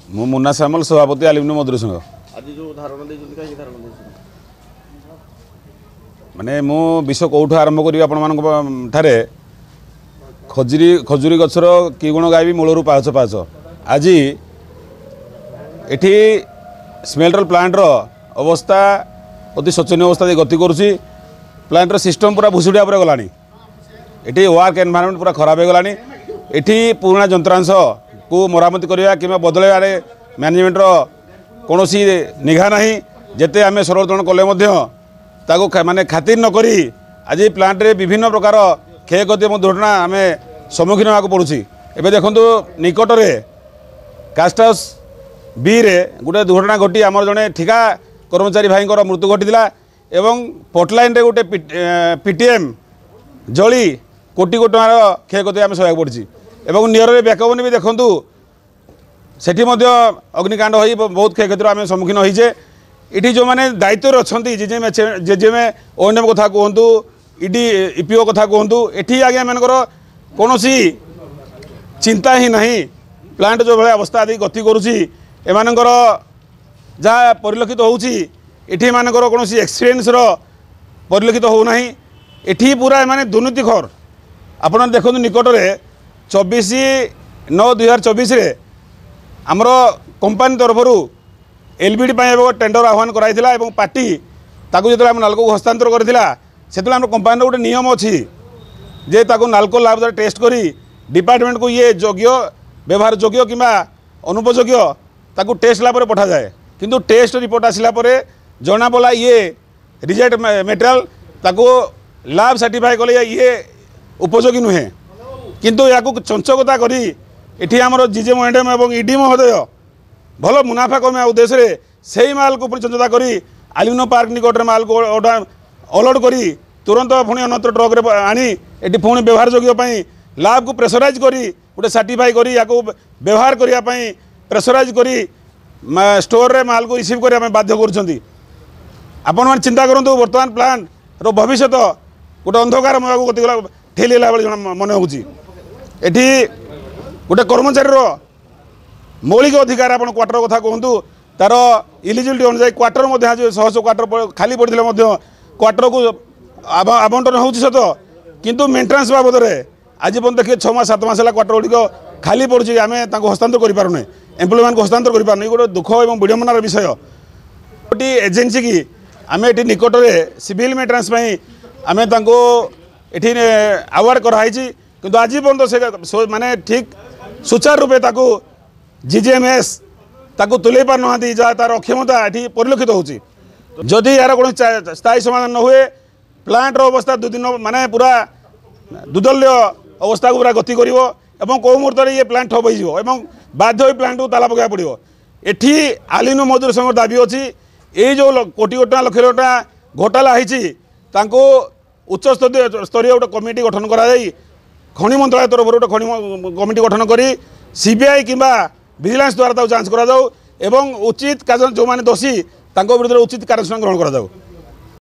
मु मुन्ना श्यामल सभापति आलुमिनियम मजदूर संघ। आज जो धारणा देइछन काहे धारणा देइछन माने मु विषय कौठु आरंभ करी आपण ठारे खजुरी गछर कि गुण गायबी मूलरू पाँच पाँच आज एठी स्मेल्टर प्लांट रो अवस्था अति शोचनीय अवस्था गति करुँची। प्लांट रो सिस्टम पूरा भुसुड़िया पर गलानी। एठी वर्क एनवायरनमेंट पूरा खराब हो गलानी। एठी पुराना जंत्रांश को मरामती करवा कि बदलवे मैनेजमेंट रो कौनसी निघा नहीं। जेते आम सर्वोत्तोलन कले ताको माने खातिर न करी आज प्लांट रे विभिन्न प्रकार क्षयक्षति और दुर्घटना आम सम्मुखीन होगा पड़ुछि। एबे देखंतु निकट रे कास्ट हाउस बी रे गोटे दुर्घटना घटी आमर जड़े ठिका कर्मचारी भाई मृत्यु घटी एवं पटलाइन रे गोटे पीटीएम जली कोटी कोटी टकार क्षयक्षति आम सहयोग पड़ी। एवं नियर रे ब्याकबन भी देखंतु सेठी मध्य अग्निकांड होई बहुत क्षयक्षति आम सम्मुखीन होइछे। इटी जो माने दायित्व अच्छा जेजेमे ओएनएम कथा कहतु इडी ईपीओ कथा कहतु एठी आज्ञा मानकर कौन चिंता ही नहीं। प्लांट जो भाई अवस्था आदि गति करुँची एमानकर जहाँ परिलक्षित होउची एठी मानकर कौन एक्सपीरियंस परिलक्षित हो नहीं। एठी पूरा एमाने दुर्नीतिखोर आपन देखो निकट में 24/9/2024 रे आमर कंपानी तरफर एलबीडी टेंडर आह्वान कराइथिला एवं पार्टी ताकू जो नालको हस्तांतर करथिला सेतले आम कंपानी गोटे नियम अच्छी जे ताकू नालको लाभ टेस्ट करी डिपार्टमेंट को ये योग्य व्यवहार योग्य कि अनुपयोग्य ताकू टेस्ट लाभ पठा जाए। किंतु टेस्ट रिपोर्ट आसला जना पड़ा ये रिजेक्ट मेटेरियल ताकू लाभ सर्टिफाई कले ये उपयोगी नुहे। किंतु या चंचकता करी एठी आमर जीजेम ओएनएम एवं ईडी महोदय भल मुनाफा कमे उद्देश्य से माल को चंचता करी आलुमिनियम पार्क निकट माल को अलर्ट करी तुरंत पुणी अन्यत्र ट्रक रे आनी एटी पुणी व्यवहार योग्य लाभ को प्रेसराइज करी गोटे सर्टिफाई करी या व्यवहार करने प्रेसराइज करी स्टोर रे माल को रिसीव करने बाध्य कर। आपण मैंने चिंता करूँ बर्तमान प्लांट रो भविष्य गोटे अंधकार को गति ठेला भाई मन हो गोटे कर्मचारी मौलिक अधिकार आप क्वार्टर कथा कहतु तार इलिजिबिलिटी अनुसार क्वार्टर आज 100 क्वार्टर खाली पड़े क्वार्टर को आवंटन हो सत किंतु मेन्टेनान्स बाबद आज पर्यटन देखिए 6 मास 7 मास है क्वार्टर गुड़िक खाली पड़ी आम हस्तांतर करें एम्प्लॉय हस्तांतर करें गोटे दुख और विडंबनार विषय। गोटे एजेन्सी की आम ये निकट में सिविल मेन्टेनान्स आम ये आवार्ड कराई कि आज पर्यटन से माने ठीक सुचारू रूपे ताकू जीजेएमएस ताकू तुले पार ना जहाँ तार अक्षमता ये परिलक्षित होची। जदि यार कौन स्थायी समाधान न हुए प्लांट अवस्था 2 दिन माने पूरा दुदल्य अवस्था को पूरा गति कर कौ मुहूर्त ये प्लांट ठप हो बाध्य प्लांट को ताला पकड़ा पड़ो। एठी आलुमिनियम मजदूर संघ दाबी अच्छी ये जो कोटी कोटी लक्ष लक्ष घोटाला होती उच्च स्तरीय गोटे कमिटी गठन करा खनि मंत्रालय तरफ गोटे खनि कमिटी गठन करी सीबीआई किंबा विजिलेंस द्वारा जांच करा एवं उचित जो माने दोषी विरुद्ध उचित कार्यानुष्ठान ग्रहण करा।